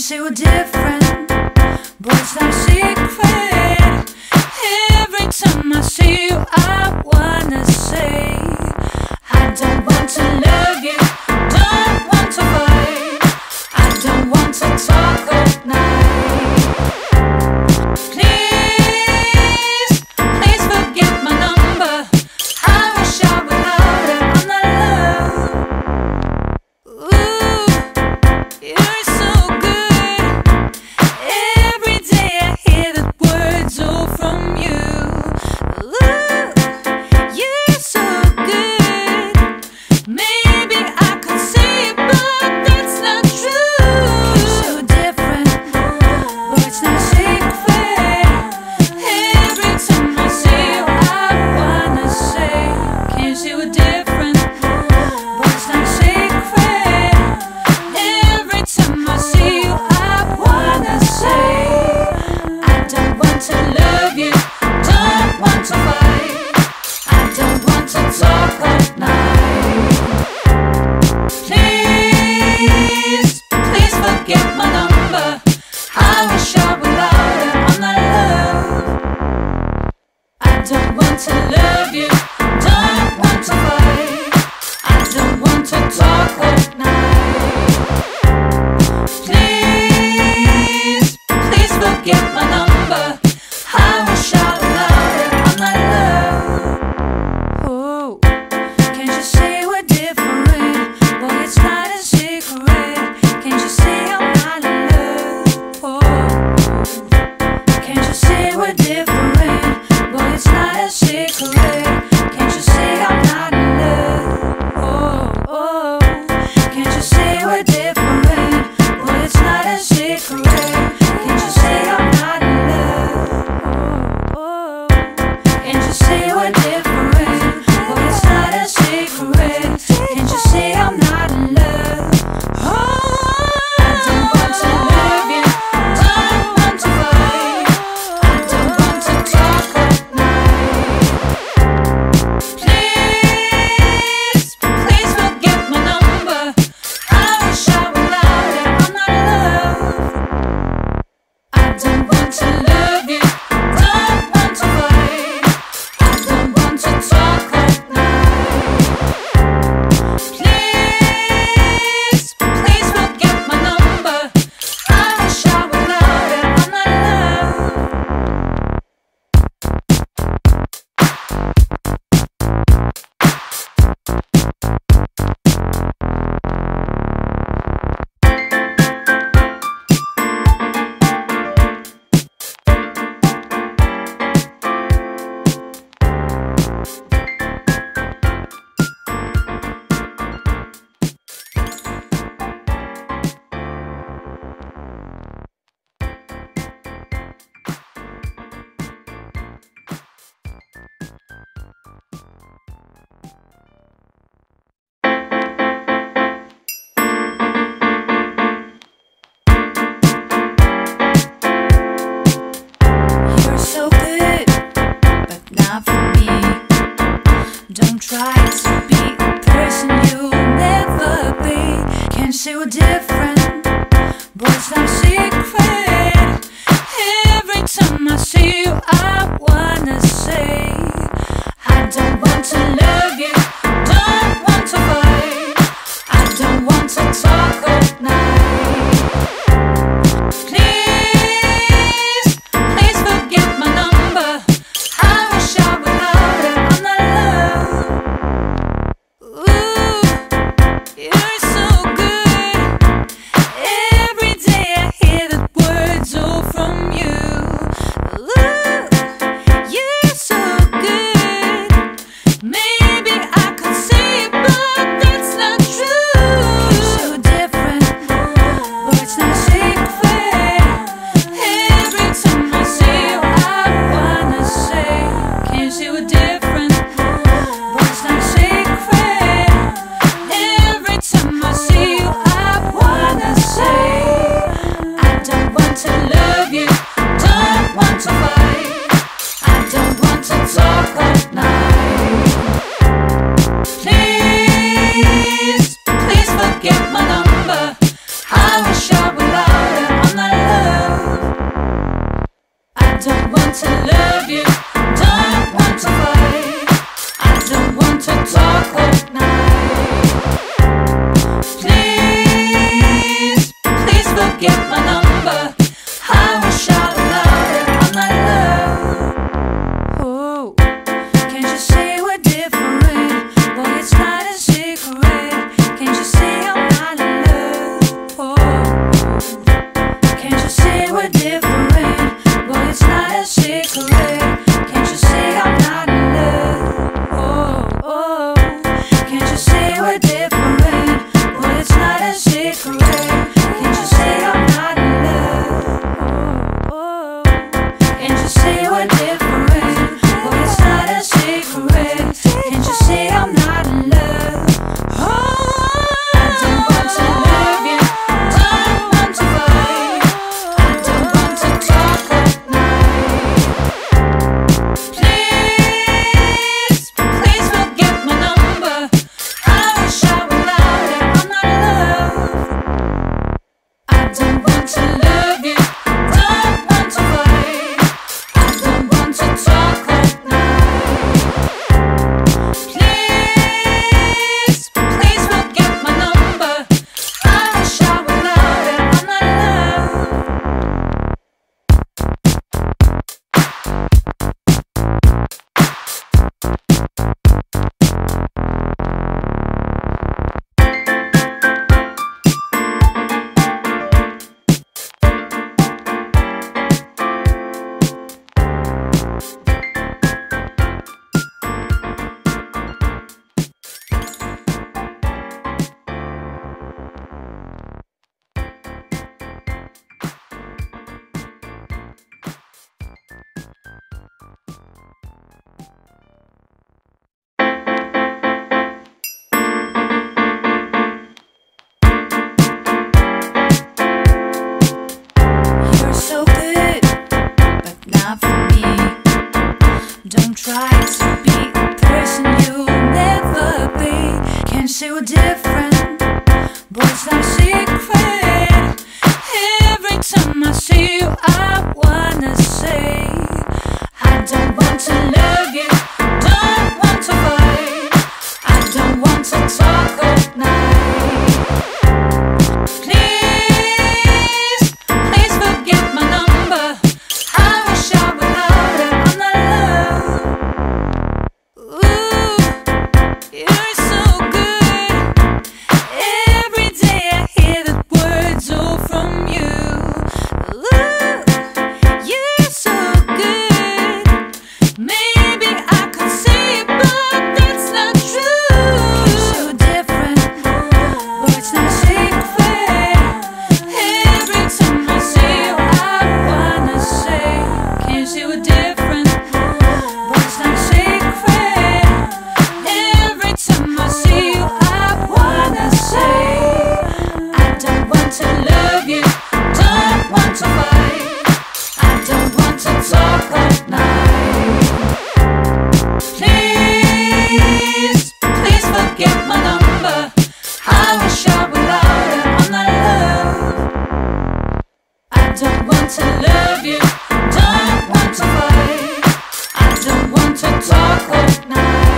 say we're different, but it's not a secret. Every time I see you, I wanna say I don't want to love you, don't want to fight, I don't want to talk all night. Please, please forget my number. I wish I would love it on the love. Ooh, you're so good. Every day I hear the words all from you. Ooh, you're so good. Maybe I could say it, but that's not true. You're so different, but it's not a secret. Every time I see you, I wanna say, can't you see we're different, but it's not a secret. Every time I see you, I wanna say I don't want to love you, don't want to fight, I don't want to talk all night. Please, please forget my number. I wish I would love it on the love. I don't want to love you, don't want to fight, I don't want to talk all night. Please, please forget my number. I wish I would love it on the love. Oh, can't you say we're different? Boy, it's not a secret. Can't you say I'm not in love? Oh, can't you say we're different? Boy, it's not a secret. Can't you say I'm not in love? Oh, can't you say we're different? Boy, it's not a secret. Can't you say I'm not in love? Oh, can't you say we're different? Boy, it's not a secret. Can't you say I'm not in love? Oh, I don't want to love you, don't want to fight, I don't want to talk all night. Please, please forget my number. I wish I would love it on the love. I don't want to love you, don't want to fight, I don't want to talk all night. Please, please forget my number. I wish I would love it on the love. You're so good, but not for me. Don't try to be the person you'll never be. Can't say we're different, but it's not a secret. Every time I see you, I wanna say I don't want to love you, don't want to fight, I don't want to talk all night. Please, please forget my number. I wish I would love it on the love. Ooh, you're so good. Every day I hear the words all from you. Ooh, you're so good. Maybe I could say it, but that's not true. You're so different, but it's not a secret. Every time I see you, I wanna say, can't you see we're different, but it's not a secret. Every time I see you, I wanna say I don't want to love you, don't want to fight, I don't want to talk all night. Please, please forget my number. I wish I would love it secret? Can't you say I'm not in love? Can't you say we're different? Boy, it's not a secret. Can't you say I'm not in love? I don't want to love you, don't want to fight, I don't want to talk all night. Please, please forget my number. I wish I were louder, I'm not in love. I don't want to love you, don't want to fight, I don't want to talk all night. Please, please forget my number. I wish I were louder, I'm not in love. You're so good, but not for me. Don't try to be a person you'll never be. Can't say we're different, but it's not a secret. Every time I see you, I wanna say, I don't want to love you, don't want to fight, I don't want to talk all night. Please, please forget my number. I wish I were louder, I'm not in love. Ooh, you're so good. Every day I hear the words all from you. Ooh, you're so good. Maybe I could say it, but that's not true. You're so different, but it's not a secret. Every time I see you, I wanna say, can't you see we're different? But it's not a secret. Every time I see you, I wanna say, I don't want to love you, don't want to fight, I don't want to talk all night. Please, please forget my number. I wish I were louder, I'm not in love. I don't want to love you, don't want to fight, I don't want to talk all night.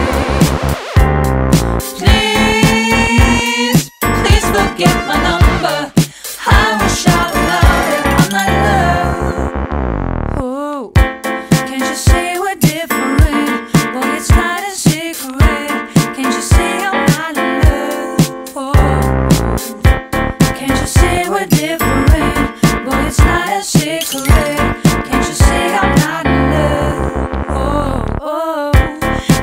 Please, please forget my number. I wish I were louder, I'm not in love. Oh, can't you say we're different? Boy, it's not a secret. Can't you say I'm not in love? Oh, can't you say we're different? Boy, it's not a secret. Can't you say I'm not in love? Oh,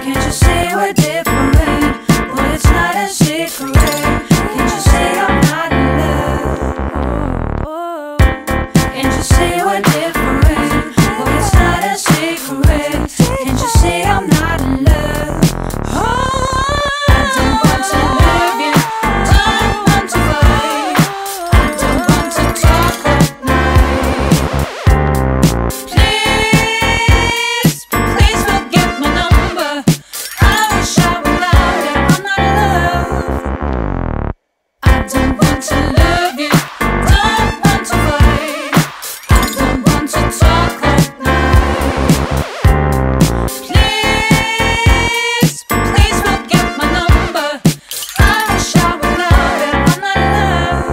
can't you say we're different? Boy, it's not a secret. Can't you say I'm not in love? Oh, can't you say we're different? Boy, it's not a secret. Can't you say I'm not in love? I don't want to love you, don't want to fight, I don't want to talk all night. Please, please forget my number. I wish I were louder, I'm not in love. I don't want to love you, don't want to fight, I don't want to talk all night. Please, please forget my number. I wish I were louder, I'm not in love.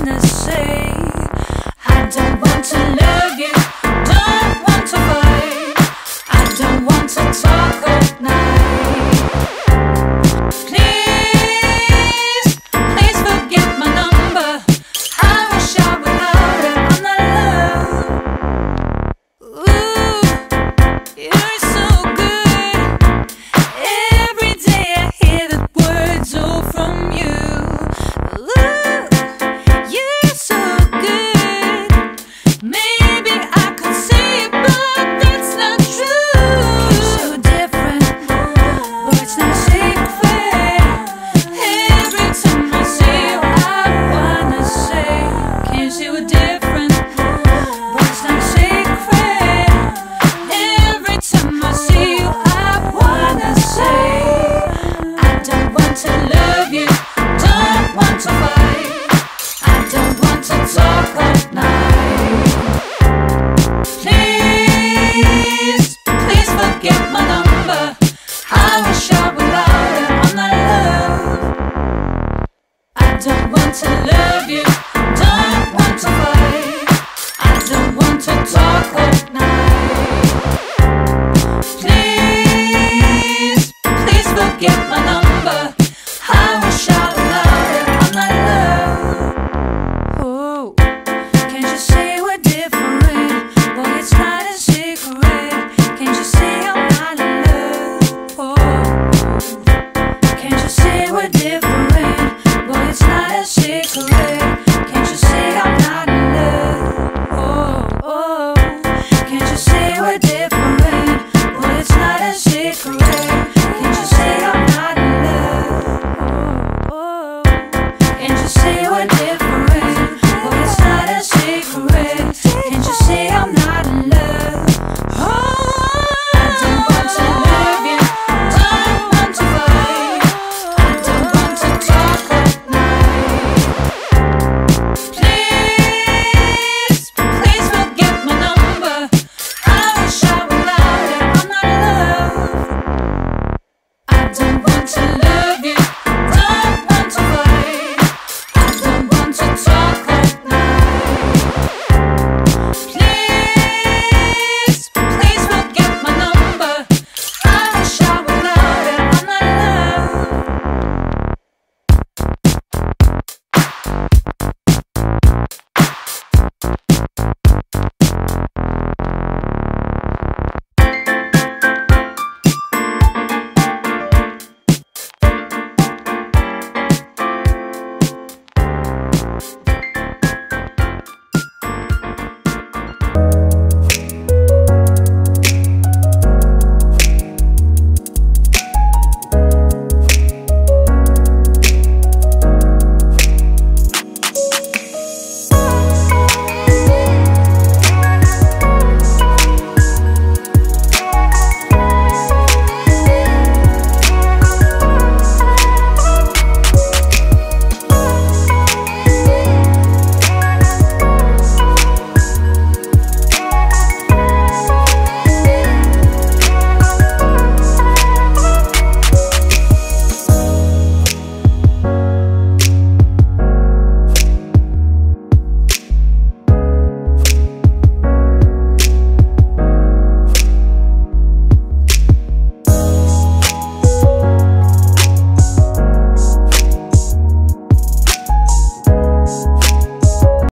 wanna say. I don't want to love you, don't want to fight. I don't want to talk all night. Please, please forget my number. I wish I would louder on the love. Ooh, you're so good. Every day I hear the words all from you. Ooh, you're so good. Maybe I could say it, but that's not true. You're so different, but it's not secret. Every time I see you, I wanna say, can't see we're different, but it's not secret. Every time I see you, I wanna say, I don't want to love you, don't want to fight. I don't want to talk all night. Please, please forget my number. I wish I were louder on the love. I don't want to love you, don't want to fight. I don't want to talk all